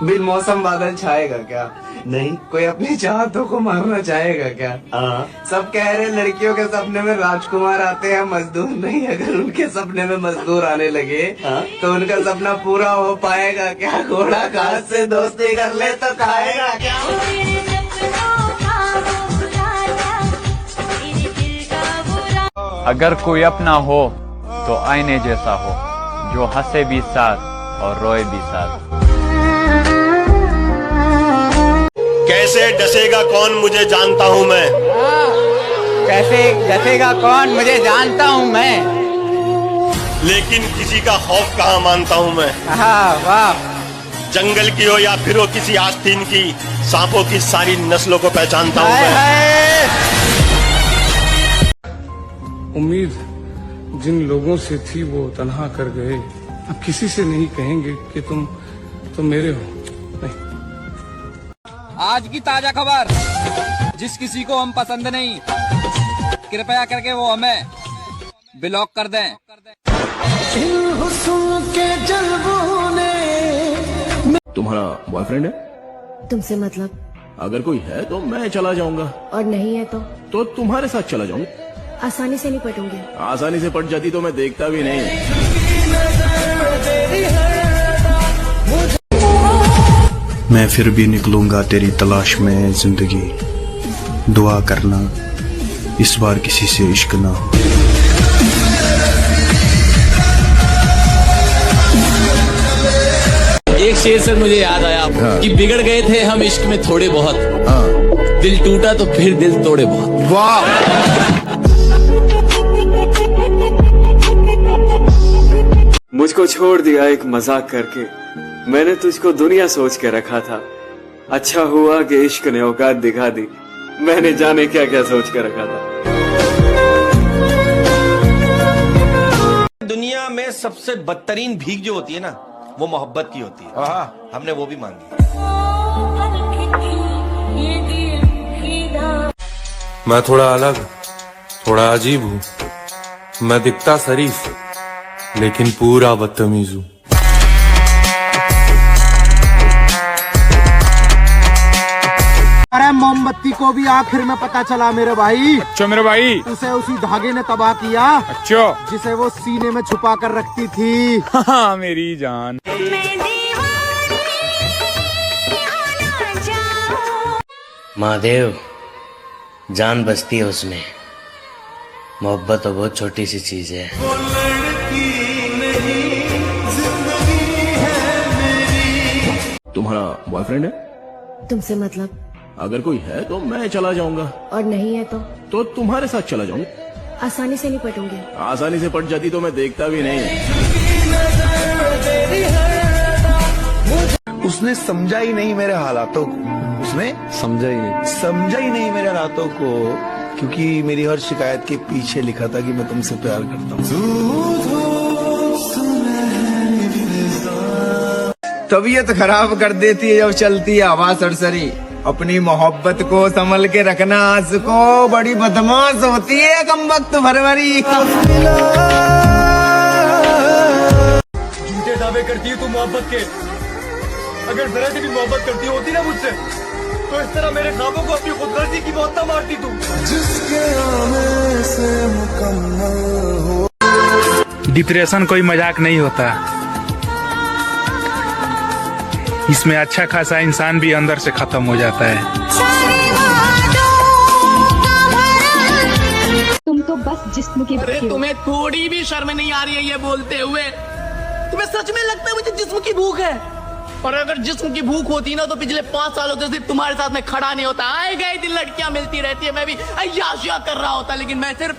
बिन मौसम बादल छाएगा क्या? नहीं। कोई अपनी चाहतों को मारना चाहेगा क्या? हाँ। सब कह रहे लड़कियों के सपने में राजकुमार आते हैं, मजदूर नहीं। अगर उनके सपने में मजदूर आने लगे तो उनका सपना पूरा हो पाएगा क्या? घोड़ा घास से दोस्ती कर ले तो खाएगा क्या? अगर कोई अपना हो तो आईने जैसा हो, जो हंसे भी साथ और रोए भी साथ। कैसे डसेगा कौन मुझे जानता हूँ मैं, कैसे डसेगा कौन मुझे जानता हूँ मैं, लेकिन किसी का खौफ कहाँ मानता हूँ मैं। वाह। जंगल की हो या फिर हो किसी आस्तीन की, सांपों की सारी नस्लों को पहचानता हूँ मैं। उम्मीद जिन लोगों से थी वो तन्हा कर गए। अब किसी से नहीं कहेंगे कि तुम मेरे हो। नहीं। आज की ताजा खबर, जिस किसी को हम पसंद नहीं, कृपया करके वो हमें ब्लॉक कर दें। तुम्हारा बॉयफ्रेंड है? तुमसे मतलब? अगर कोई है तो मैं चला जाऊंगा, और नहीं है तो तुम्हारे साथ चला जाऊंगा। आसानी से नहीं पटूंगी। आसानी से पट जाती तो मैं देखता भी नहीं। मैं फिर भी निकलूंगा तेरी तलाश में जिंदगी, दुआ करना इस बार किसी से इश्क ना हो। एक शेर से मुझे याद आया कि बिगड़ गए थे हम इश्क में थोड़े बहुत, दिल टूटा तो फिर दिल तोड़े बहुत। वाह। मुझको छोड़ दिया एक मजाक करके, मैंने तुझको दुनिया सोच के रखा था। अच्छा हुआ कि इश्क ने औकात दिखा दी, मैंने जाने क्या क्या सोच के रखा था। दुनिया में सबसे बदतरीन भीख जो होती है ना, वो मोहब्बत की होती है। हमने वो भी मांगी। मैं थोड़ा अलग, थोड़ा अजीब हूँ। मैं दिखता शरीफ लेकिन पूरा बदतमीज हूँ। अरे मोमबत्ती को भी आखिर में पता चला मेरे भाई। अच्छा मेरे भाई। उसे उसी धागे ने तबाह किया। अच्छा। जिसे वो सीने में छुपा कर रखती थी। हाँ मेरी जान। महादेव, जान बसती है उसमें, मोहब्बत तो बहुत छोटी सी चीज है। तुम्हारा बॉयफ्रेंड है? तुमसे मतलब? अगर कोई है तो मैं चला जाऊंगा, और नहीं है तो तुम्हारे साथ चला जाऊंगा। आसानी से नहीं पटूंगी। आसानी से पट जाती तो मैं देखता भी नहीं। उसने समझा ही नहीं मेरे हालातों को, उसने समझा ही नहीं मेरे हालातों को, क्योंकि मेरी हर शिकायत के पीछे लिखा था कि मैं तुमसे प्यार करता हूँ। तबीयत खराब कर देती है जब चलती है हवा सरसरी। अपनी मोहब्बत को संभल के रखना, आशिको बड़ी बदमाश होती है कमबख्त भरभरी। झूठे दावे करती है तू मोहब्बत के। अगर जरा से भी मोहब्बत करती होती ना मुझसे, तो इस तरह मेरे ख्वाबों को अपनी खुदगर्जी की मौत ना मारती तू। जिसके आने से मुकम्मल हो। डिप्रेशन कोई मजाक नहीं होता, इसमें अच्छा खासा इंसान भी अंदर से खत्म हो जाता है। तुम तो बस जिस्म की। अरे तुम्हें थोड़ी भी शर्म नहीं आ रही है ये बोलते हुए? तुम्हें सच में लगता है मुझे जिस्म की भूख है? और अगर जिस्म की भूख होती ना तो पिछले 5 सालों से सिर्फ तुम्हारे साथ में खड़ा नहीं होता। आए गए दिन लड़कियां मिलती रहती है, मैं भी अय्याशिया कर रहा होता, लेकिन मैं सिर्फ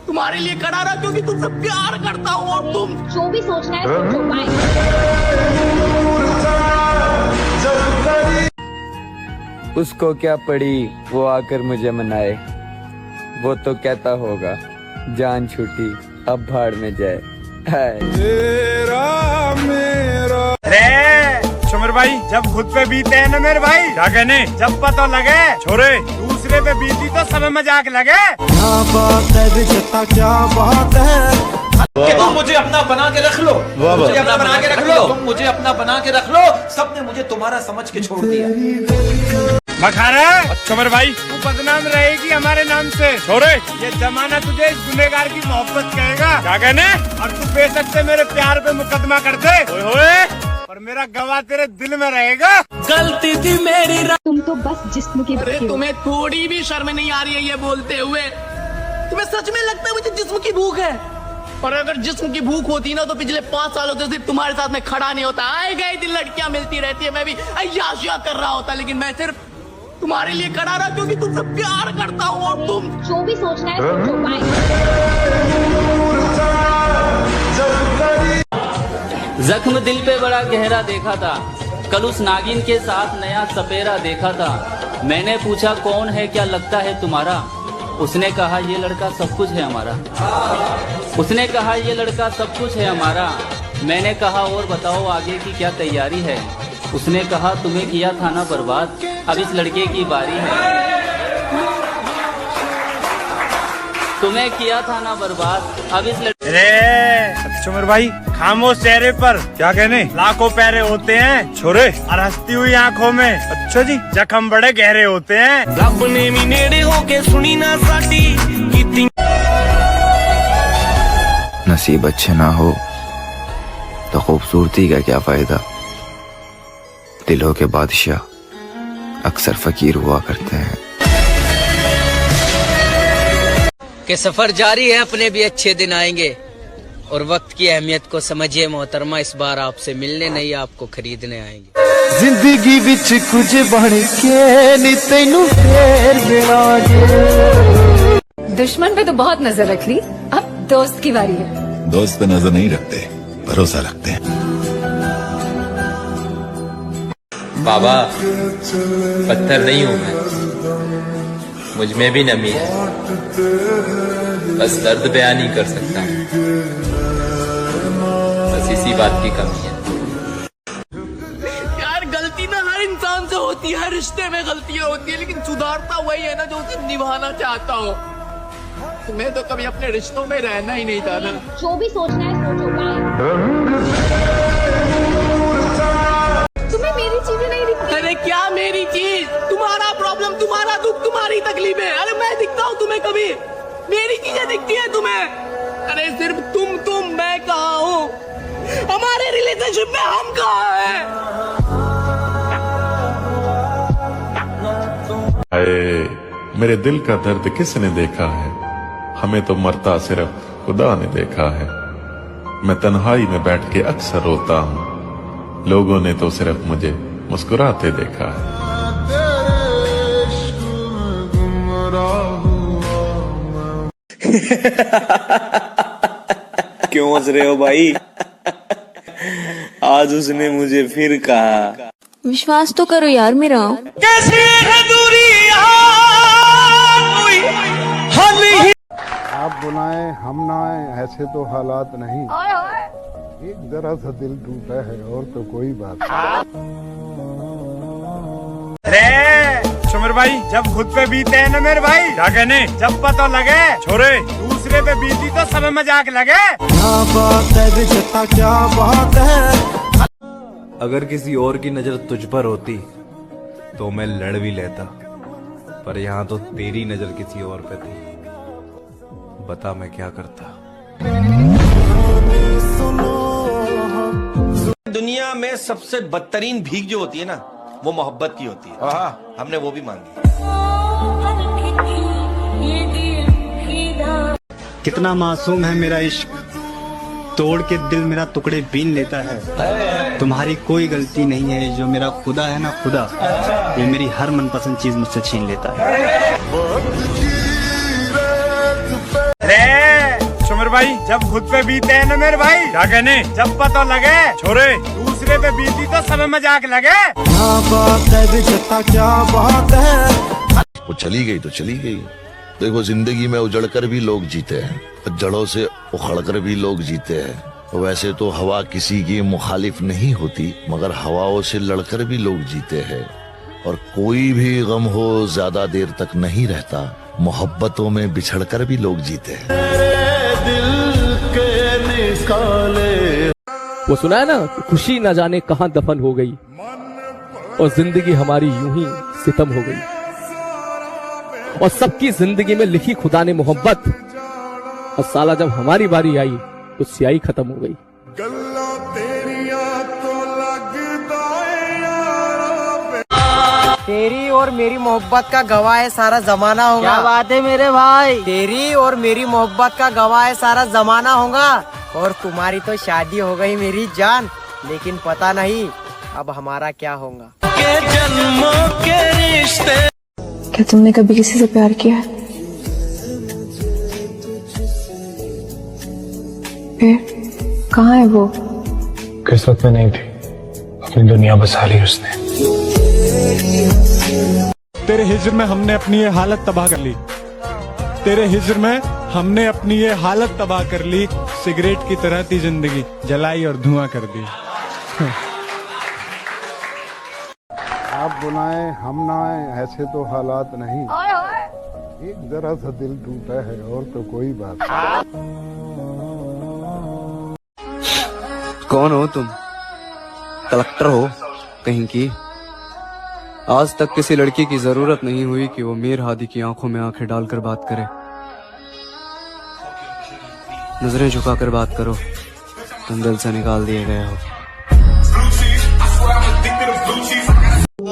तुम्हारे लिए खड़ा रहा क्योंकि तुमसे प्यार करता हूँ। और तुम जो भी सोचना है सोचो, बाय। उसको क्या पड़ी वो आकर मुझे मनाए, वो तो कहता होगा जान छूटी अब भाड़ में जाए। छोमेर भाई, जब खुद पे बीते हैं ना मेरे भाई, क्या कहने, जब पता लगे छोरे दूसरे पे बीती तो सब मजाक लगे। क्या बात है, क्या बात है। कि तुम मुझे अपना बना के रख लो, मुझे अपना बना के रख लो, तुम मुझे अपना बना के रख लो। सबने मुझे तुम्हारा समझ के छोड़ दिया। मखारा चमर भाई, तू बदनाम रहेगी हमारे नाम से। छोड़े, ये जमाना तुझे इस गुनहगार की मोहब्बत कहेगा। क्या कहने? और तू बेशक से मेरे प्यार पे मुकदमा कर दे, और मेरा गवाह तेरे दिल में रहेगा। गलती थी मेरी। तुम तो बस जिस्म के अरे भूखे हो। तुम्हें थोड़ी भी शर्म नहीं आ रही है ये बोलते हुए? तुम्हें सच में लगता है मुझे जिस्म की भूख है? और अगर जिस्म की भूख होती ना तो पिछले 5 सालों से सिर्फ तुम्हारे साथ में खड़ा नहीं होता। आए गए दिन लड़कियां मिलती रहती है, मैं भी अय्याशियां कर रहा होता, लेकिन मैं सिर्फ तुम्हारे लिए खड़ा रहा क्योंकि तुमसे प्यार करता हूँ। और तुम जो भी सोचना है सोचो, बाय। जख्म दिल पे बड़ा गहरा देखा था, कल उस नागिन के साथ नया सपेरा देखा था। मैंने पूछा कौन है, क्या लगता है तुम्हारा? उसने कहा ये लड़का सब कुछ है हमारा। उसने कहा ये लड़का सब कुछ है हमारा। मैंने कहा और बताओ आगे की क्या तैयारी है? उसने कहा तुम्हें किया था ना बर्बाद, अब इस लड़के की बारी है। तुम्हें किया था ना बर्बाद, अब इस अरे चुमर भाई, खामोश चेहरे पर क्या कहने लाखों पैरे होते हैं छोरे, और हंसती हुई आंखों में अच्छा जी जख्म बड़े गहरे होते हैं। रब ने भी नेड़े होके सुनी ना साडी कीती। नसीब अच्छे ना हो तो खूबसूरती का क्या फायदा। दिलों के बादशाह अक्सर फकीर हुआ करते हैं। कि सफर जारी है, अपने भी अच्छे दिन आएंगे, और वक्त की अहमियत को समझिए मोहतरमा, इस बार आपसे मिलने नहीं आपको खरीदने आएंगे। जिंदगी बिच कुछ बन के नी तैनू फेर मिलांगे। दुश्मन पे तो बहुत नजर रख ली, अब दोस्त की बारी है। दोस्त पे नजर नहीं रखते, भरोसा रखते हैं। बाबा पत्थर नहीं हूँ मैं, मुझ में भी नमी है, बस दर्द बयान नहीं कर सकता, बस इसी बात की कमी है। यार गलती ना हर इंसान से होती है, हर रिश्ते में गलतियां होती है, लेकिन सुधारता वही है ना जो उसे निभाना चाहता हो। तुम्हें तो कभी अपने रिश्तों में रहना ही नहीं था ना। जो भी सोचना है सोचो, बाय। तुम्हें मेरी चीजें नहीं दिखती। अरे क्या मेरी चीज? तुम्हारा प्रॉब्लम, तुम्हारा दुख, तुम्हारी तकलीफें। अरे मैं दिखता हूँ तुम्हें कभी? मेरी चीजें दिखती है तुम्हें? अरे सिर्फ तुम मैं कहाँ हूँ? हमारे रिलेशनशिप में हम कहाँ हैं? हाय मेरे दिल का दर्द किसने देखा है, हमें तो मरता सिर्फ खुदा ने देखा है। मैं तन्हाई में बैठ के अक्सर रोता हूँ, लोगों ने तो सिर्फ मुझे मुस्कुराते देखा है। क्यों हंस रहे हो भाई? आज उसने मुझे फिर कहा। विश्वास तो करो यार मेरा। कैसी है दूरी आप बुलाएं हम ना आए, ऐसे तो हालात नहीं। एक जरा सा दिल टूटा है और तो कोई बात अरे चुमर भाई, जब खुद पे बीते हैं ना मेरे भाई, क्या कहने, जब पता लगे छोरे दूसरे पे बीती तो सब मजाक लगे। क्या बात है विजेता, क्या बात है। अगर किसी और की नजर तुझ पर होती तो मैं लड़ भी लेता, पर यहाँ तो तेरी नजर किसी और पे थी, बता मैं क्या करता। दुनिया में सबसे बदतरीन भीख जो होती है ना, वो मोहब्बत की होती है। हमने वो भी मांगी। कितना मासूम है मेरा इश्क, तोड़ के दिल मेरा टुकड़े बीन लेता है। तुम्हारी कोई गलती नहीं है, जो मेरा खुदा है ना खुदा, ये मेरी हर मनपसंद चीज मुझसे छीन लेता है। चुमर भाई, जब खुद पे बीते हैं ना मेरे भाई, क्या कहने, जब पता लगे छोरे दूसरे पे बीती तो सब मजाक लगे। क्या बात है विजेता, क्या बात है। वो चली गई तो चली गई। देखो जिंदगी में उजड़कर भी लोग जीते हैं, जड़ों से उखड़कर भी लोग जीते हैं। वैसे तो हवा किसी की मुखालिफ नहीं होती, मगर हवाओं से लड़कर भी लोग जीते हैं। और कोई भी गम हो ज्यादा देर तक नहीं रहता, मोहब्बतों में बिछड़कर भी लोग जीते हैं। दिल के वो सुना है ना कि खुशी न जाने कहां दफन हो गई और जिंदगी हमारी यूं ही सितम हो गई, और सबकी जिंदगी में लिखी खुदा ने मोहब्बत, और साला जब हमारी बारी आई तो स्याही खत्म हो गई। तेरी और मेरी मोहब्बत का गवाह है सारा जमाना होगा। क्या बात है मेरे भाई, तेरी और मेरी मोहब्बत का गवाह है सारा जमाना होगा। और तुम्हारी तो शादी हो गई मेरी जान, लेकिन पता नहीं अब हमारा क्या होगा। जन्मों के रिश्ते। क्या तुमने कभी किसी से प्यार किया है? फिर कहाँ है वो? किस्मत में नहीं थी, अपनी दुनिया बसा ली उसने। तेरे हिज्र में हमने अपनी ये हालत तबाह कर ली, तेरे हिज्र में हमने अपनी ये हालत तबाह कर ली। सिगरेट की तरह थी जिंदगी, जलाई और धुआं कर दी। आप बुलाएं हम ना आए, ऐसे तो हालात नहीं। एक जरा सा दिल टूटा है और तो कोई बात नहीं। कौन हो तुम? कलेक्टर हो कहीं की? आज तक किसी लड़की की जरूरत नहीं हुई कि वो मीर हादी की आंखों में आंखें डालकर बात करे। नजरें झुकाकर बात करो, तुम दिल से निकाल दिए गए हो।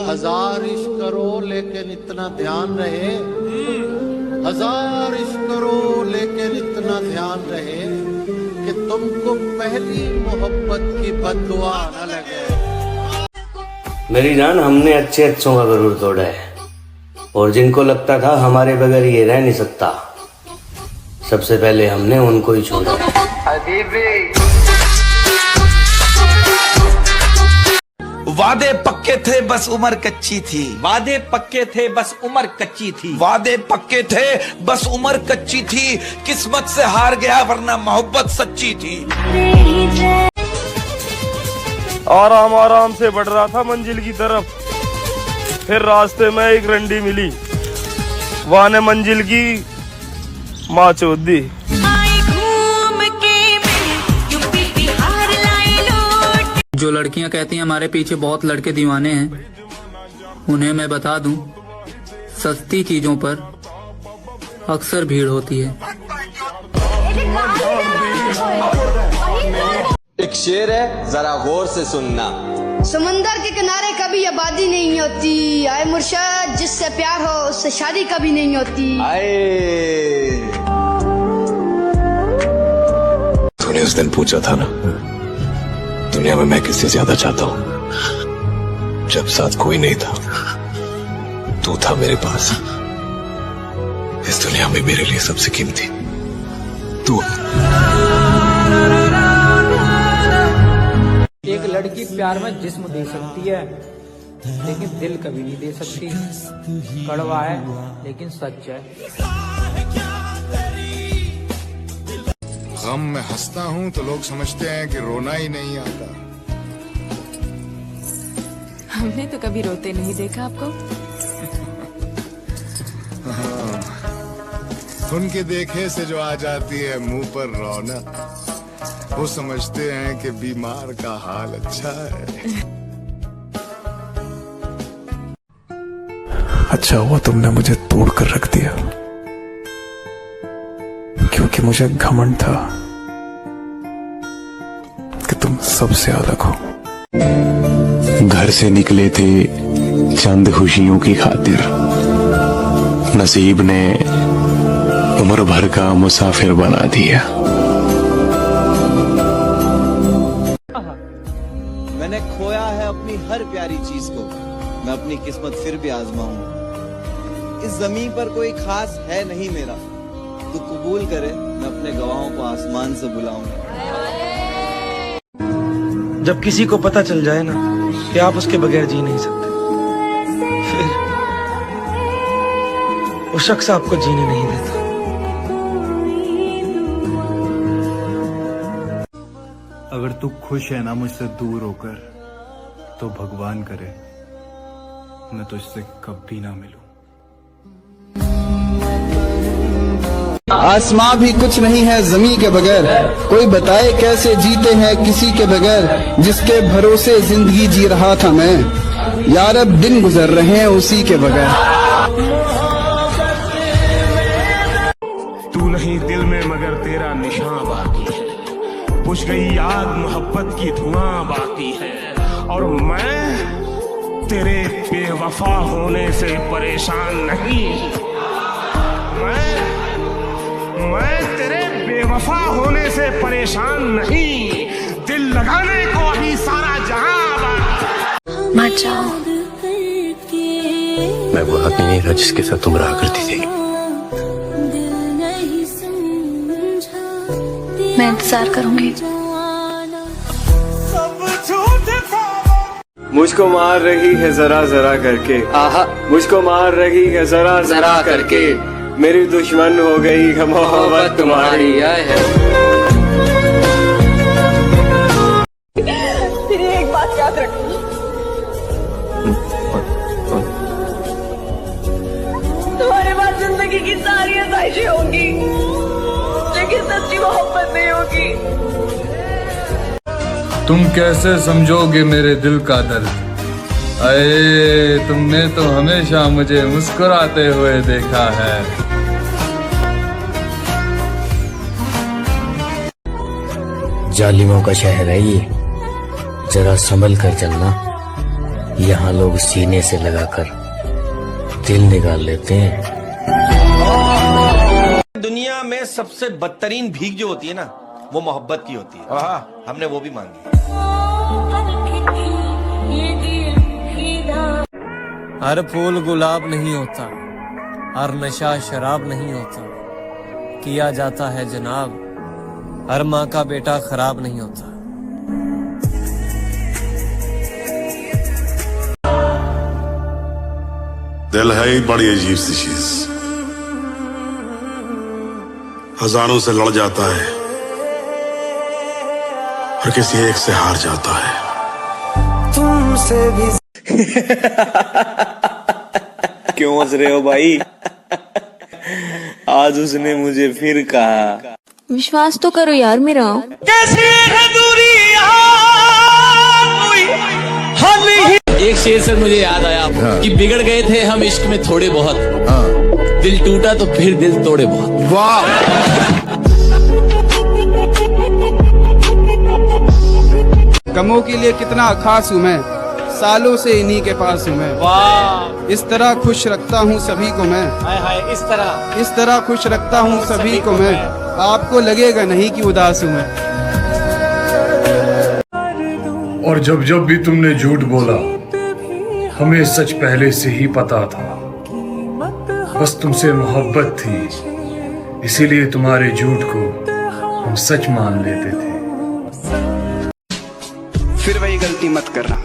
हजार इश्क करो लेकिन इतना ध्यान रहे, हजार इश्क करो लेकिन इतना ध्यान रहे कि तुमको पहली मोहब्बत की बददुआ न लगे। मेरी जान, हमने अच्छे अच्छों का गरूर तोड़ा है, और जिनको लगता था हमारे बगैर ये रह नहीं सकता, सबसे पहले हमने उनको ही छोड़ा। वादे पक्के थे बस उम्र कच्ची थी, वादे पक्के थे बस उम्र कच्ची थी, वादे पक्के थे बस उम्र कच्ची थी, किस्मत से हार गया वरना मोहब्बत सच्ची थी। आराम आराम से बढ़ रहा था मंजिल की तरफ, फिर रास्ते में एक रंडी मिली, वहां ने मंजिल की माँ चोद दी। जो लड़कियां कहती हैं हमारे पीछे बहुत लड़के दीवाने हैं, उन्हें मैं बता दूं, सस्ती चीजों पर अक्सर भीड़ होती है। एक शेर है, जरा गौर से सुनना। समंदर के किनारे कभी आबादी नहीं होती, आए मुर्शद जिससे प्यार हो उससे शादी कभी नहीं होती। तूने उस दिन पूछा था ना, दुनिया में मैं किससे ज्यादा चाहता हूँ, जब साथ कोई नहीं था तू था मेरे पास। इस दुनिया में मेरे लिए सबसे कीमती तू। एक लड़की प्यार में जिस्म दे सकती है, लेकिन दिल कभी नहीं दे सकती। कड़वा है लेकिन सच है। गम में हंसता हूँ तो लोग समझते हैं कि रोना ही नहीं आता। हमने तो कभी रोते नहीं देखा आपको। हाँ, उनके देखे से जो आ जाती है मुंह पर रौनक, वो समझते हैं कि बीमार का हाल अच्छा है। अच्छा हुआ तुमने मुझे तोड़ कर रख दिया, क्योंकि मुझे घमंड था कि तुम सबसे अलग हो। घर से निकले थे चंद खुशियों की खातिर, नसीब ने उम्र भर का मुसाफिर बना दिया। मैंने खोया है अपनी हर प्यारी चीज को, मैं अपनी किस्मत फिर भी आजमाऊंगा। इस जमीन पर कोई खास है नहीं मेरा, तो कबूल करे मैं अपने गवाहों को आसमान से बुलाऊंगा। जब किसी को पता चल जाए ना कि आप उसके बगैर जी नहीं सकते, फिर वो शख्स आपको जीने नहीं देता। अगर तू खुश है ना मुझसे दूर होकर, तो भगवान करे मैं तुझसे कभी ना मिलूं। आसमां भी कुछ नहीं है जमी के बगैर, कोई बताए कैसे जीते हैं किसी के बगैर, जिसके भरोसे जिंदगी जी रहा था मैं, यार अब दिन गुजर रहे हैं उसी के बगैर। तू नहीं दिल में मगर तेरा निशान बाकी है, बुझ गई याद मोहब्बत की धुआं बाकी है, और मैं तेरे बेवफा होने से परेशान नहीं, मैं तेरे बेवफा होने से परेशान नहीं, दिल लगाने को अभी सारा जहां। मत जाओ। मैं वो आदमी नहीं रहा जिसके साथ तुम रहा करती थी। मैं इंतजार करूंगी। मुझको मार रही है जरा जरा करके, आहा मुझको मार रही है जरा जरा करके, मेरी दुश्मन हो गई है मोहब्बत तुम्हारी। तेरी एक बात याद रखना, तुम्हारे पास जिंदगी की सारी आसाइशें होंगी, लेकिन सच्ची मोहब्बत नहीं होगी। तुम कैसे समझोगे मेरे दिल का दर्द, अये तुमने तो हमेशा मुझे मुस्कुराते हुए देखा है। जालिमों का शहर है ये, जरा संभल कर चलना, यहाँ लोग सीने से लगाकर दिल निकाल लेते हैं। दुनिया में सबसे बदतरीन भीख जो होती है ना, वो मोहब्बत की होती है। और हाँ, हमने वो भी मांगी। हर फूल गुलाब नहीं होता, हर नशा शराब नहीं होता, किया जाता है जनाब, हर माँ का बेटा खराब नहीं होता। दिल है ही बड़ी अजीब सी चीज, हजारों से लड़ जाता है और किसी एक से हार जाता है। तुमसे भी क्यों हंस रहे हो भाई? आज उसने मुझे फिर कहा। विश्वास तो करो यार मेरा। कैसी है दूरी एक शेर से मुझे याद आया कि बिगड़ गए थे हम इश्क में थोड़े बहुत, दिल टूटा तो फिर दिल तोड़े बहुत। वाह। गमों के लिए कितना खास हूँ मैं, सालों से इन्हीं के पास हूँ मैं। वाह। इस तरह खुश रखता हूँ सभी को मैं, हाय हाय इस तरह खुश रखता हूँ सभी को मैं, आपको लगेगा नहीं कि उदास हूँ मैं। और जब जब भी तुमने झूठ बोला, हमें सच पहले से ही पता था, बस तुमसे मोहब्बत थी, इसीलिए तुम्हारे झूठ को हम सच मान लेते थे। फिर वही गलती मत करना,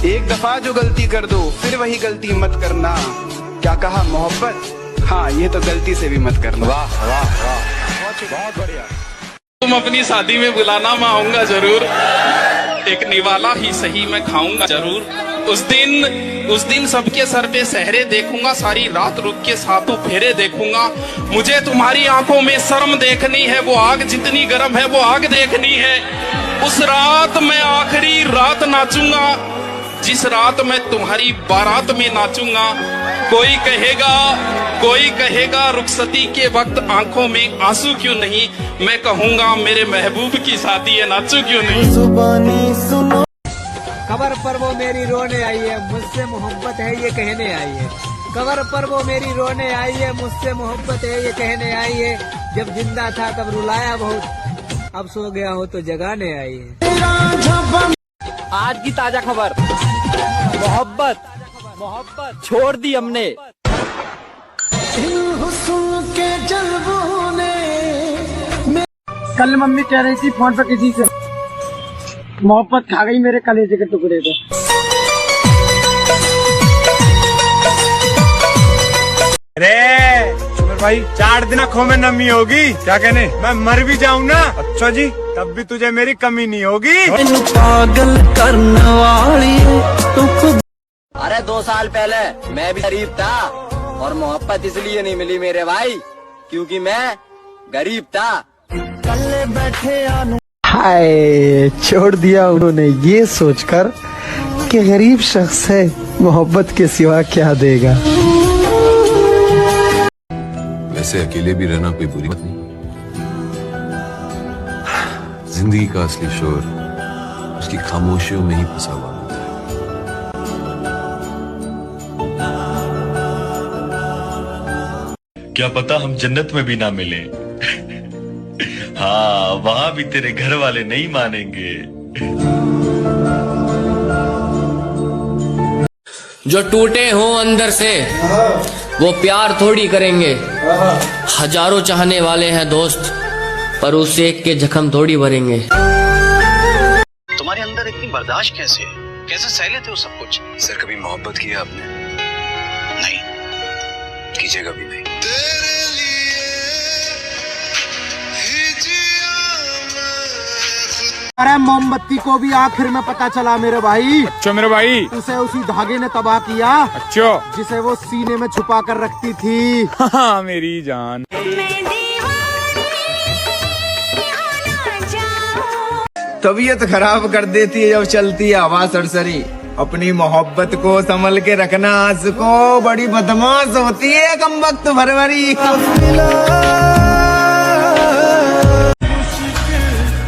एक दफा जो गलती कर दो फिर वही गलती मत करना। क्या कहा मोहब्बत, हाँ ये तो गलती से भी मत करना। वाह वाह वाह, बहुत बढ़िया। तुम अपनी शादी में बुलाना, मैं आऊंगा जरूर, एक निवाला ही सही मैं खाऊंगा जरूर। उस दिन सबके सर पे सहरे देखूंगा, सारी रात रुक के सातों फेरे देखूंगा। मुझे तुम्हारी आंखों में शर्म देखनी है, वो आग जितनी गर्म है वो आग देखनी है। उस रात मैं आखिरी रात नाचूंगा, जिस रात मैं तुम्हारी बारात में नाचूंगा। कोई कहेगा रुखसती के वक्त आंखों में आंसू क्यों नहीं, मैं कहूंगा मेरे महबूब की शादी है, नाचू क्यों नहीं। जुबानी सुनो, कबर पर वो मेरी रोने आई है, मुझसे मोहब्बत है ये कहने आई है। कबर पर वो मेरी रोने आई है, मुझसे मोहब्बत है ये कहने आई है। जब जिंदा था तब रुलाया बहुत, अब सो गया हो तो जगाने आई है। आज की ताजा खबर, मोहब्बत छोड़ दी हमने। कल मम्मी कह रही थी फोन पर किसी से, मोहब्बत खा गई मेरे कलेजे के टुकड़े को। अरे सुमर भाई, 4 दिन आँखों में नमी होगी, क्या कहने मैं मर भी जाऊँ ना, अच्छा जी तब भी तुझे मेरी कमी नहीं होगी। पागल करने वाली अरे 2 साल पहले मैं भी गरीब था और मोहब्बत इसलिए नहीं मिली मेरे भाई क्योंकि मैं गरीब था। कल्ले बैठे आनू हाय, छोड़ दिया उन्होंने ये सोचकर कि गरीब शख्स है, मोहब्बत के सिवा क्या देगा। वैसे अकेले भी रहना कोई बुरी बात नहीं। जिंदगी का असली शोर उसकी खामोशियों में ही फंसा हुआ होता है। क्या पता हम जन्नत में भी ना मिले। हाँ, वहां भी तेरे घर वाले नहीं मानेंगे। जो टूटे हों अंदर से वो प्यार थोड़ी करेंगे। हजारों चाहने वाले हैं दोस्त, पर उस एक के जख्म थोड़ी भरेंगे। तुम्हारे अंदर इतनी बर्दाश्त कैसे है? कैसे सह लेते हो सब कुछ? सर, कभी मोहब्बत किया आपने? नहीं, कीजिएगा भी नहीं। अरे मोमबत्ती को भी आखिर में पता चला मेरे भाई। अच्छा मेरे भाई, उसे उसी धागे ने तबाह किया। अच्छा, जिसे वो सीने में छुपा कर रखती थी। हाँ मेरी जान। तबीयत खराब कर देती है जब चलती है हवा सरसरी। अपनी मोहब्बत को संभल के रखना, आशिको बड़ी बदमाश होती है कम वक्त भरभरी।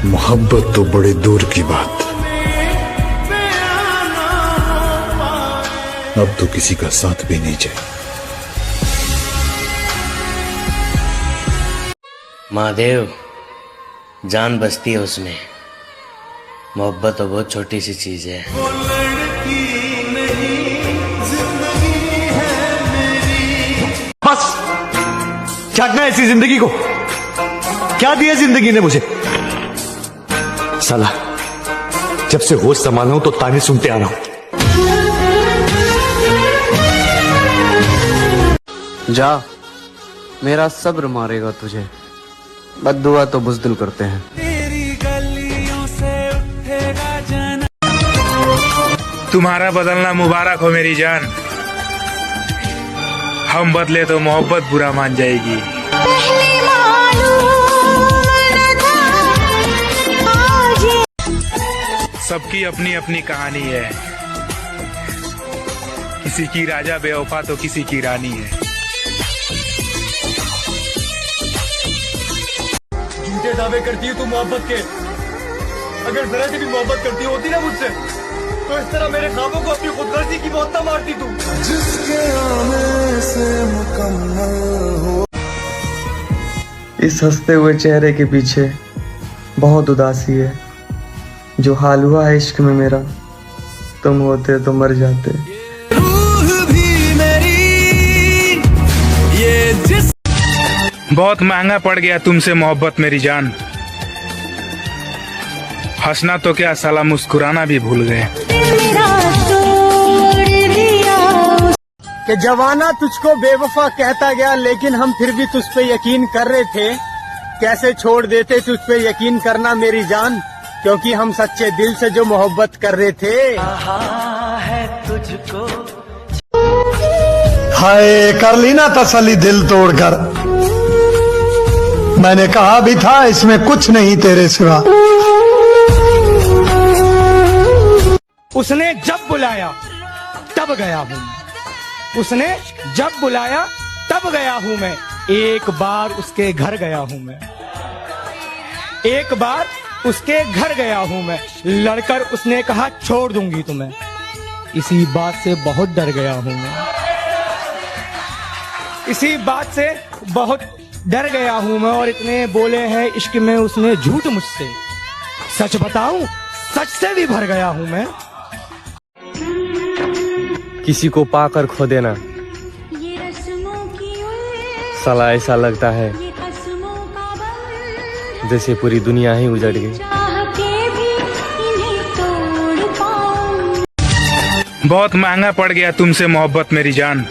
मोहब्बत तो बड़े दूर की बात, अब तो किसी का साथ भी नहीं चाहिए। महादेव, जान बसती है उसमें, मोहब्बत तो बहुत छोटी सी चीज है। बस चाटना ऐसी जिंदगी को, क्या दिया जिंदगी ने मुझे। साला, जब से होश संभाला हूं तो ताने सुनते आ रहा हूं। जा, मेरा सब्र मारेगा तुझे, बद्दुआ तो बुज़दिल करते हैं। तुम्हारा बदलना मुबारक हो मेरी जान। हम बदले तो मोहब्बत बुरा मान जाएगी। सबकी अपनी अपनी कहानी है, किसी की राजा बेवफा तो किसी की रानी है। झूठे दावे करती है तू मोहब्बत के। अगर जरा से भी मोहब्बत करती होती ना मुझसे, तो इस तरह मेरे ख्वाबों को अपनी खुदगर्जी की मौत ना मारती तू। जिसके आने से मुकम्मल हो। इस हंसते हुए चेहरे के पीछे बहुत उदासी है। जो हाल हुआ है इश्क में मेरा, तुम होते तो मर जाते। रूह भी मेरी ये जिस बहुत महंगा पड़ गया तुमसे मोहब्बत मेरी जान। हंसना तो क्या साला मुस्कुराना भी भूल गए। कि जवाना तुझको बेवफा कहता गया, लेकिन हम फिर भी तुझ पे यकीन कर रहे थे। कैसे छोड़ देते तुझ पे यकीन करना मेरी जान, क्योंकि हम सच्चे दिल से जो मोहब्बत कर रहे थे। है तुझको हाय, कर ली ना तसल्ली दिल तोड़कर। मैंने कहा भी था इसमें कुछ नहीं तेरे सिवा। उसने जब बुलाया तब गया हूँ, उसने जब बुलाया तब गया हूँ मैं। एक बार उसके घर गया हूँ मैं, एक बार उसके घर गया हूँ मैं। लड़कर उसने कहा छोड़ दूंगी तुम्हें, इसी बात से बहुत डर गया हूँ मैं। इसी बात से बहुत डर गया हूँ मैं। और इतने बोले हैं इश्क में उसने झूठ मुझसे, सच बताऊं सच से भी भर गया हूँ मैं। किसी को पाकर खो देना साला ऐसा लगता है जैसे पूरी दुनिया ही उजड़ गई। बहुत महंगा पड़ गया तुमसे मोहब्बत मेरी जान।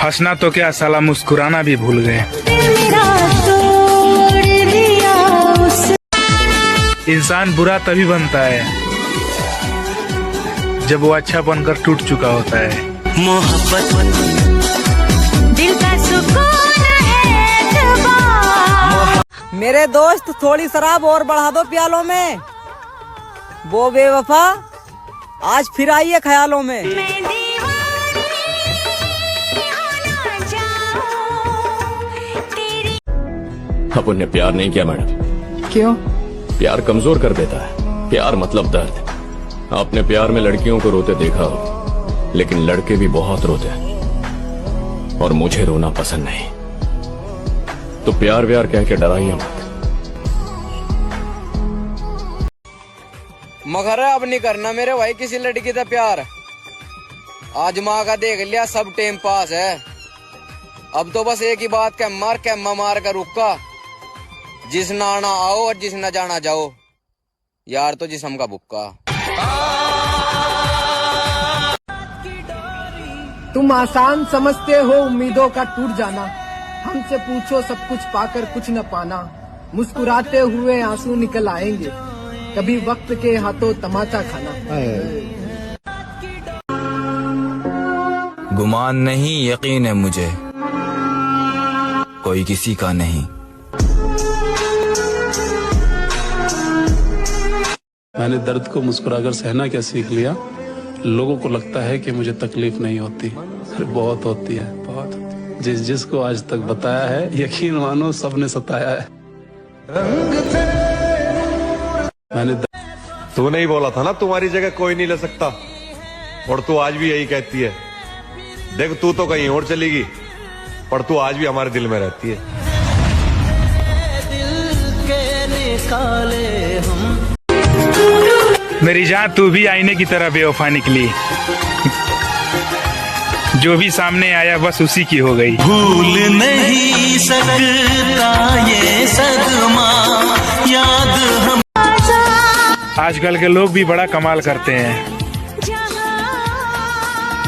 हंसना तो क्या साला मुस्कुराना भी भूल गए। इंसान बुरा तभी बनता है जब वो अच्छा बनकर टूट चुका होता है। मोहब्बत दिल का मेरे दोस्त थोड़ी शराब और बढ़ा दो प्यालों में। वो बेवफा आज फिर आई है ख्यालों में। अपन ने प्यार नहीं किया मैडम। क्यों? प्यार कमजोर कर देता है। प्यार मतलब दर्द। आपने प्यार में लड़कियों को रोते देखा हो, लेकिन लड़के भी बहुत रोते हैं और मुझे रोना पसंद नहीं। तो प्यार व्यार कह के डराइए मत। मगर अब नहीं करना मेरे भाई किसी लड़की से प्यार। आज माँ का देख लिया सब टाइम पास है। अब तो बस एक ही बात का मार कर रुका। जिस ना आना आओ और जिस ना जाना जाओ। यार तो जिसम का बुक्का। तुम आसान समझते हो उम्मीदों का टूट जाना। हमसे पूछो सब कुछ पाकर कुछ न पाना। मुस्कुराते हुए आंसू निकल आएंगे, कभी वक्त के हाथों तमाचा खाना। गुमान नहीं यकीन है मुझे, कोई किसी का नहीं। मैंने दर्द को मुस्कुराकर सहना क्या सीख लिया। लोगों को लगता है कि मुझे तकलीफ नहीं होती, अरे बहुत होती है, बहुत होती है। जिसको आज तक बताया है यकीन मानो सबने सताया है। मैंने तू नहीं बोला था ना तुम्हारी जगह कोई नहीं ले सकता, और तू आज भी यही कहती है। देख तू तो कहीं और चलेगी, पर तू आज भी हमारे दिल में रहती है। मेरी जान तू भी आईने की तरह बेवफा निकली। जो भी सामने आया बस उसी की हो गई। भूल नहीं सकता ये सदमा याद हम। आजकल के लोग भी बड़ा कमाल करते हैं,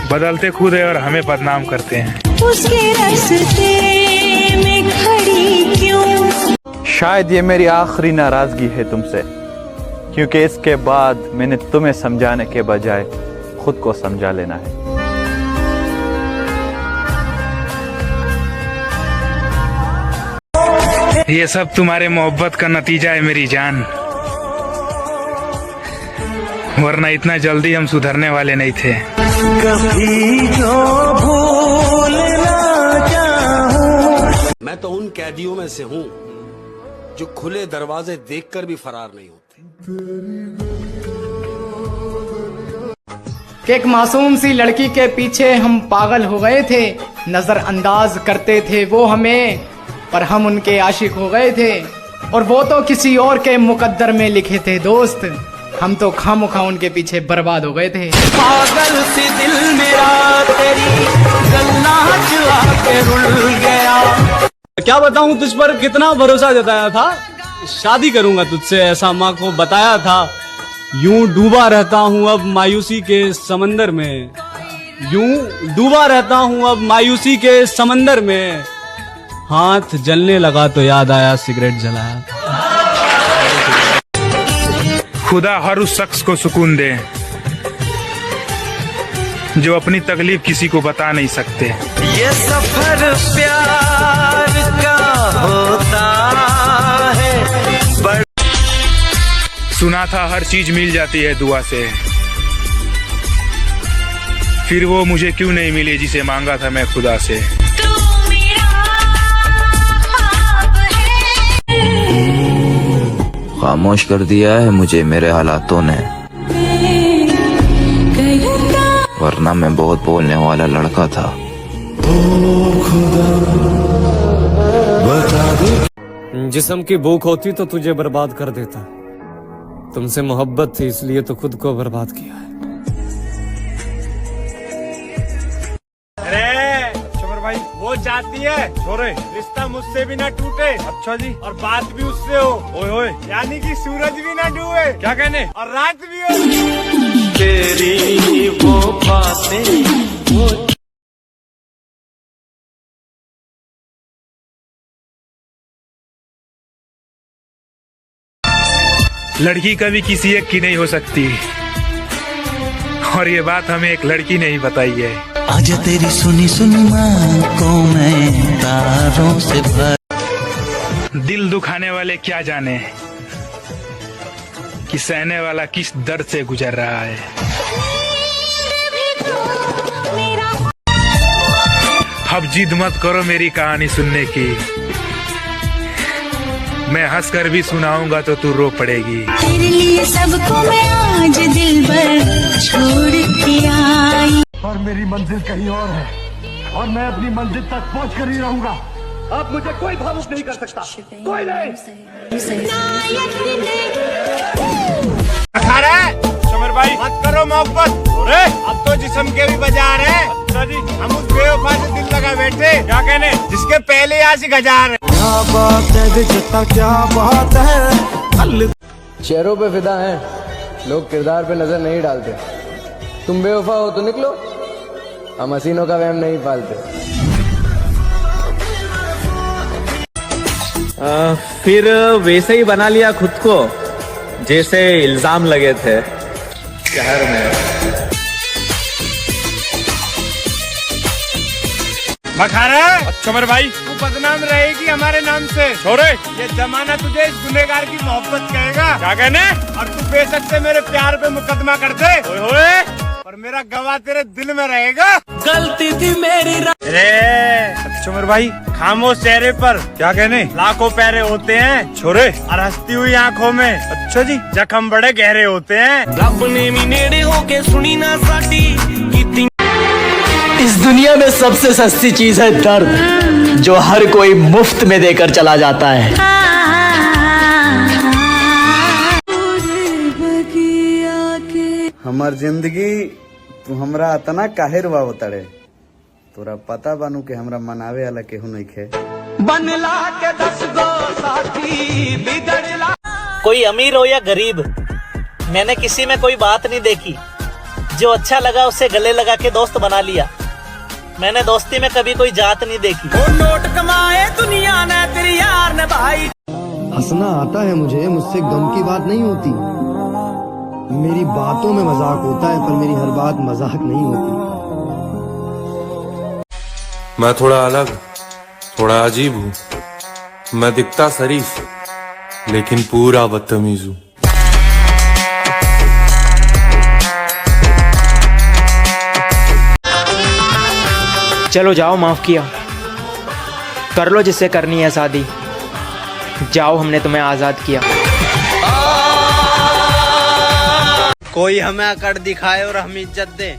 बदलते खुद है और हमें बदनाम करते हैं। उसके रास्ते में खड़ी क्यों? शायद ये मेरी आखिरी नाराजगी है तुमसे, क्योंकि इसके बाद मैंने तुम्हें समझाने के बजाय खुद को समझा लेना है। ये सब तुम्हारे मोहब्बत का नतीजा है मेरी जान, वरना इतना जल्दी हम सुधरने वाले नहीं थे। कभी जो भूल ना जाऊं। मैं तो उन कैदियों में से हूँ जो खुले दरवाजे देखकर भी फरार नहीं होते। एक मासूम सी लड़की के पीछे हम पागल हो गए थे। नजरअंदाज करते थे वो हमें, पर हम उनके आशिक हो गए थे। और वो तो किसी और के मुकद्दर में लिखे थे दोस्त, हम तो खामोखा उनके पीछे बर्बाद हो गए थे। पागल सी दिल मेरा तेरी गल्ला चुरा के रुल गया। क्या बताऊं तुझ पर कितना भरोसा जताया था, शादी करूंगा तुझसे ऐसा माँ को बताया था। यूं डूबा रहता हूँ अब मायूसी के समंदर में, यूं डूबा रहता हूँ अब मायूसी के समंदर में। हाथ जलने लगा तो याद आया सिगरेट जलाया। खुदा हर उस शख्स को सुकून दे जो अपनी तकलीफ किसी को बता नहीं सकते। ये सफर प्यार का होता है। सुना था हर चीज मिल जाती है दुआ से, फिर वो मुझे क्यों नहीं मिली जिसे मांगा था मैं खुदा से। खामोश कर दिया है मुझे मेरे हालातों ने, वरना मैं बहुत बोलने वाला लड़का था। जिस्म की भूख होती तो तुझे बर्बाद कर देता। तुमसे मोहब्बत थी इसलिए तो खुद को बर्बाद किया है। भाई वो चाहती है छोरे रिश्ता मुझसे भी ना टूटे। अच्छा जी, और बात भी उससे हो। ओए ओए, यानी कि सूरज भी ना डूबे। क्या कहने? और रात भी हो। तेरी वो बातें वो लड़की कभी किसी एक की नहीं हो सकती, और ये बात हमें एक लड़की ने ही बताई है। आज तेरी सुनी सुनी मांगों में तारों से भर। दिल दुखाने वाले क्या जाने कि सहने वाला किस दर्द से गुजर रहा है। अब जिद मत करो मेरी कहानी सुनने की, मैं हंसकर भी सुनाऊंगा तो तू रो पड़ेगी। तेरे लिए सबको मैं आज दिल भर छोड़ के आई, और मेरी मंजिल कहीं और है और मैं अपनी मंजिल तक पहुंच कर ही रहूंगा। आप मुझे कोई भावुक नहीं कर सकता, कोई नहीं। समर भाई मत करो मोहब्बत, अब तो जिस्म के भी बाजार है। अच्छा जी, हम उस बेवफा से दिल लगा बैठे, क्या कहने, जिसके पहले आशिक हजार है। क्या बात है बेचता, क्या बात है। चेहरों पे फिदा हैं, लोग किरदार पे नजर नहीं डालते। तुम बेवफा हो तो निकलो, हम हसीनों का वहम नहीं पालते। फिर वैसे ही बना लिया खुद को जैसे इल्जाम लगे थे शहर में। बखारा समर भाई, तू बदनाम रहेगी हमारे नाम से। छोड़े, ये जमाना तुझे इस गुनहगार की मोहब्बत कहेगा, क्या कहने। और तू बेशक से मेरे प्यार पे मुकदमा कर दे, पर मेरा गवाह तेरे दिल में रहेगा। गलती थी मेरी। अरे समर भाई, खामोश चेहरे पर क्या कहने लाखों पैरे होते हैं छोरे, और हंसती हुई आंखों में अच्छा जी जख्म बड़े गहरे होते हैं। रब ने भी नेड़े होके सुनी ना साडी कीती। इस दुनिया में सबसे सस्ती चीज है दर्द, जो हर कोई मुफ्त में देकर चला जाता है। हमार जिंदगी तू हमरा इतना काहे रुआव तड़े, तोरा पता बानू के हमरा मनावे वाला केहू नहीं खे। बनला के 10 गो साथी बिगड़ला। कोई अमीर हो या गरीब, मैंने किसी में कोई बात नहीं देखी। जो अच्छा लगा उससे गले लगा के दोस्त बना लिया। मैंने दोस्ती में कभी कोई जात नहीं देखी। वो नोट कमाए दुनिया ने तेरी यार ने भाई। हंसना आता है मुझे, मुझसे गम की बात नहीं होती। मेरी बातों में मजाक होता है, पर मेरी हर बात मजाक नहीं होती। मैं थोड़ा अलग, थोड़ा अजीब हूँ। मैं दिखता शरीफ, लेकिन पूरा बदतमीज हूँ। चलो जाओ, माफ किया, कर लो जिससे करनी है शादी। जाओ, हमने तुम्हें आजाद किया। कोई हमें अकड़ दिखाए और हम इज्जत दे,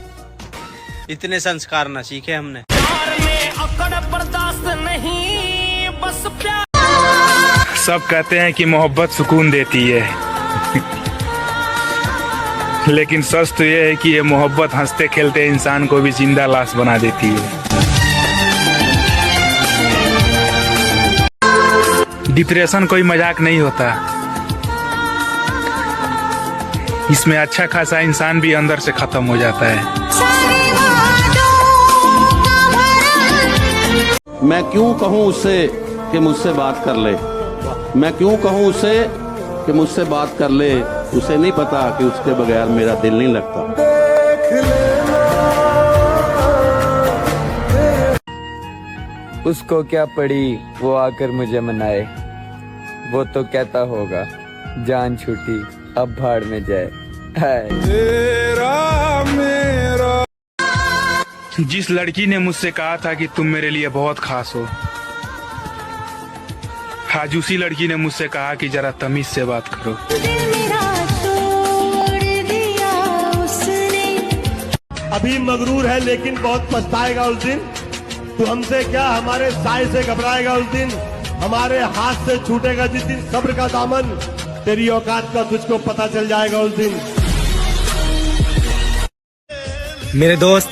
इतने संस्कार न सीखे हमने। सब कहते हैं कि मोहब्बत सुकून देती है, लेकिन सच तो यह है कि ये मोहब्बत हंसते खेलते इंसान को भी जिंदा लाश बना देती है। डिप्रेशन कोई मजाक नहीं होता, इसमें अच्छा खासा इंसान भी अंदर से खत्म हो जाता है। मैं क्यों कहूं उससे कि मुझसे बात कर ले, मैं क्यों कहूं उससे कि मुझसे बात कर ले। उसे नहीं पता कि उसके बगैर मेरा दिल नहीं लगता। उसको क्या पड़ी वो आकर मुझे मनाए, वो तो कहता होगा जान छूटी अब भाड़ में जाए। तेरा मेरा। जिस लड़की ने मुझसे कहा था कि तुम मेरे लिए बहुत खास हो, आज उसी लड़की ने मुझसे कहा कि जरा तमीज से बात करो। अभी मगरूर है लेकिन बहुत पछताएगा उस दिन। तू हमसे क्या, हमारे साय से घबराएगा उस दिन। हमारे हाथ से छूटेगा जिस दिन सब्र का दामन। तेरी औकात का तुझको पता चल जाएगा उस दिन। मेरे दोस्त,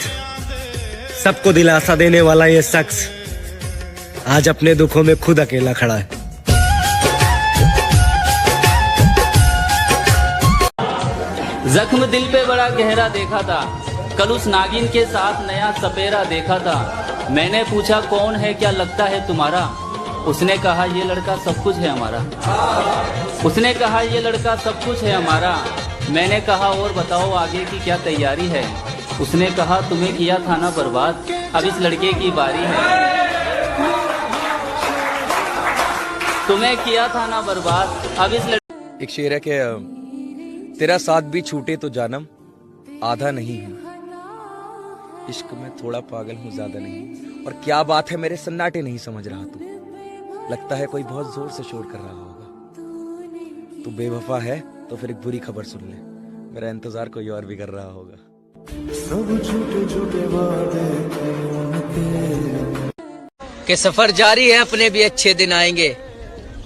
सबको दिलासा देने वाला ये शख्स आज अपने दुखों में खुद अकेला खड़ा है। जख्म दिल पे बड़ा गहरा देखा था, कल उस नागिन के साथ नया सपेरा देखा था। मैंने पूछा कौन है, क्या लगता है तुम्हारा? उसने कहा ये लड़का सब कुछ है हमारा। उसने कहा ये लड़का सब कुछ है हमारा। मैंने कहा और बताओ आगे की क्या तैयारी है? उसने कहा तुम्हें किया था ना बर्बाद, अब इस लड़के की बारी है। तुम्हें किया था ना बर्बाद, अब इस एक शेर है कि तेरा साथ भी छूटे तो जानम आधा नहीं हूँ, इश्क में थोड़ा पागल हूँ ज्यादा नहीं। और क्या बात है मेरे सन्नाटे नहीं समझ रहा तू, लगता है कोई बहुत जोर से शोर कर रहा होगा। तू बेवफा है तो फिर एक बुरी खबर सुन ले, मेरा इंतजार कोई और भी कर रहा होगा। सब झूठे झूठे वादे कि सफर जारी है, अपने भी अच्छे दिन आएंगे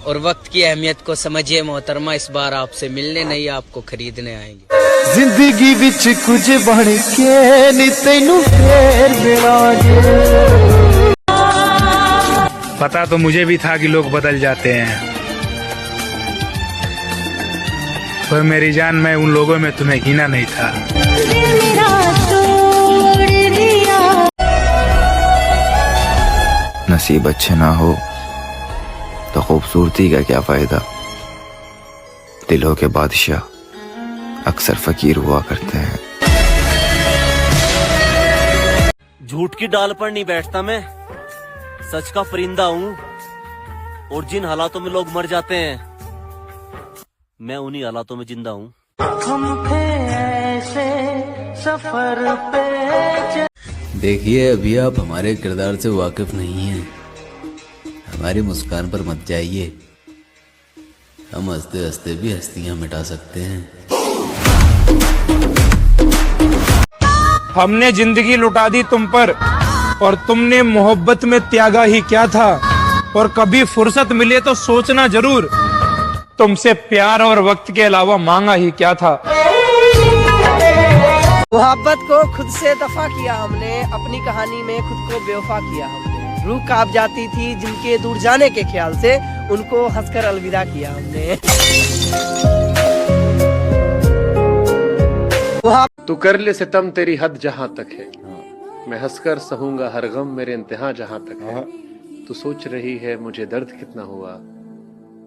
और वक्त की अहमियत को समझिए मोहतरमा, इस बार आपसे मिलने नहीं आपको खरीदने आएंगे। जिंदगी विच कुछ बन के नी तैनू फेर मिलांगे। पता तो मुझे भी था कि लोग बदल जाते हैं, पर मेरी जान मैं उन लोगों में तुम्हें गिना नहीं था। नसीब अच्छे ना हो तो खूबसूरती का क्या फायदा, दिलों के बादशाह अक्सर फकीर हुआ करते हैं। झूठ की डाल पर नहीं बैठता मैं, सच का परिंदा हूँ, और जिन हालातों में लोग मर जाते हैं मैं उन्हीं हालातों में जिंदा हूँ। हम थे ऐसे सफर पे। देखिए अभी आप हमारे किरदार से वाकिफ नहीं हैं, हमारी मुस्कान पर मत जाइए, हम हंसते हंसते भी हस्तियां मिटा सकते हैं। हमने जिंदगी लुटा दी तुम पर और तुमने मोहब्बत में त्यागा ही क्या था, और कभी फुर्सत मिले तो सोचना जरूर, तुमसे प्यार और वक्त के अलावा मांगा ही क्या था। मोहब्बत को खुद से दफा किया हमने, अपनी कहानी में खुद को बेवफा किया हमने। रूह कांप जाती थी जिनके दूर जाने के ख्याल से, उनको हंसकर अलविदा किया हमने। तू कर ले सितम तेरी हद जहाँ तक है, मैं हंसकर सहूंगा हर गम मेरे इंतहा जहाँ तक है। तू सोच रही है मुझे दर्द कितना हुआ,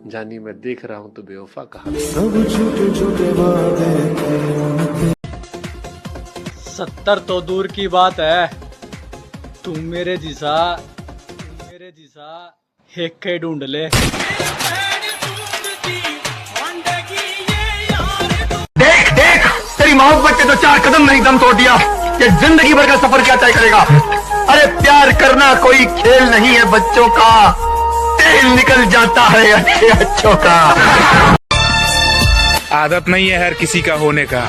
जानी मैं देख रहा हूँ तो बेवफा कहा। सब झूठे झूठे वादे 70 तो दूर की बात है, तुम मेरे जिसा एक के ढूंढ ले। देख देख तेरी मोहब्बत के तो 4 कदम नहीं दम तोड़ दिया, कि जिंदगी भर का सफर क्या तय करेगा। अरे प्यार करना कोई खेल नहीं है बच्चों का, तेल निकल जाता है अच्छे अच्छों का। आदत नहीं है हर किसी का होने का,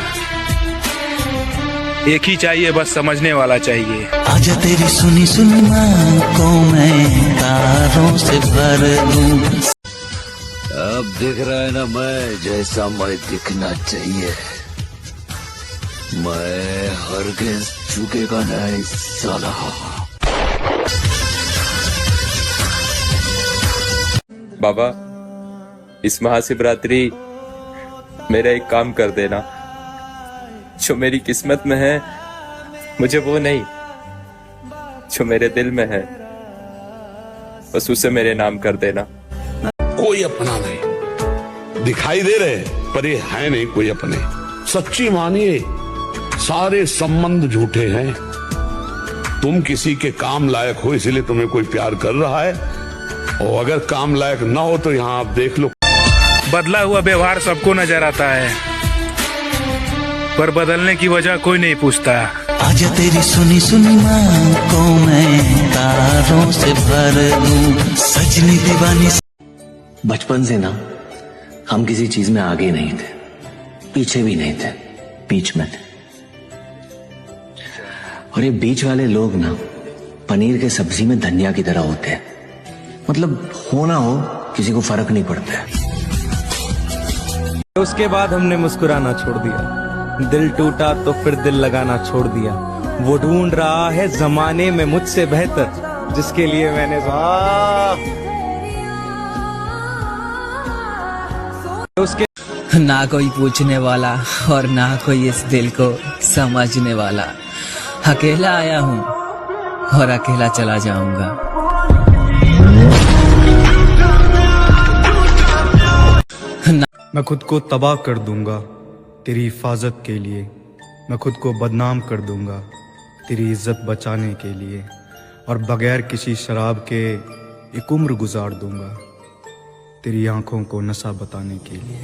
एक ही चाहिए बस समझने वाला चाहिए। आजा तेरी सुनी सुनी माँ को मैं तारों से भर दूं। अब दिख रहा है ना मैं जैसा मैं दिखना चाहिए, मैं हरगिज़ झुकेगा नहीं साला। बाबा इस महाशिवरात्रि मेरा एक काम कर देना, जो मेरी किस्मत में है मुझे वो नहीं, जो मेरे दिल में है बस उसे मेरे नाम कर देना। कोई अपना नहीं दिखाई दे रहे, पर ये है नहीं कोई अपने। सच्ची मानिए सारे संबंध झूठे हैं। तुम किसी के काम लायक हो इसलिए तुम्हें कोई प्यार कर रहा है, और अगर काम लायक ना हो तो यहाँ आप देख लो। बदला हुआ व्यवहार सबको नजर आता है, पर बदलने की वजह कोई नहीं पूछता। आजा तेरी सुनी सुनी माँ को मैं तारों से भर दूं, सजनी दीवानी। बचपन से ना हम किसी चीज में आगे नहीं थे, पीछे भी नहीं थे, बीच में थे। और ये बीच वाले लोग ना पनीर के सब्जी में धनिया की तरह होते हैं, मतलब हो ना हो किसी को फर्क नहीं पड़ता है। उसके बाद हमने मुस्कुराना छोड़ दिया, दिल टूटा तो फिर दिल लगाना छोड़ दिया। वो ढूंढ रहा है जमाने में मुझसे बेहतर, जिसके लिए मैंने उसके ना कोई पूछने वाला और ना कोई इस दिल को समझने वाला। अकेला आया हूँ और अकेला चला जाऊंगा। मैं खुद को तबाह कर दूंगा तेरी हिफाजत के लिए, मैं खुद को बदनाम कर दूंगा तेरी इज्जत बचाने के लिए, और बगैर किसी शराब के एक उम्र गुजार दूंगा तेरी आंखों को नशा बताने के लिए।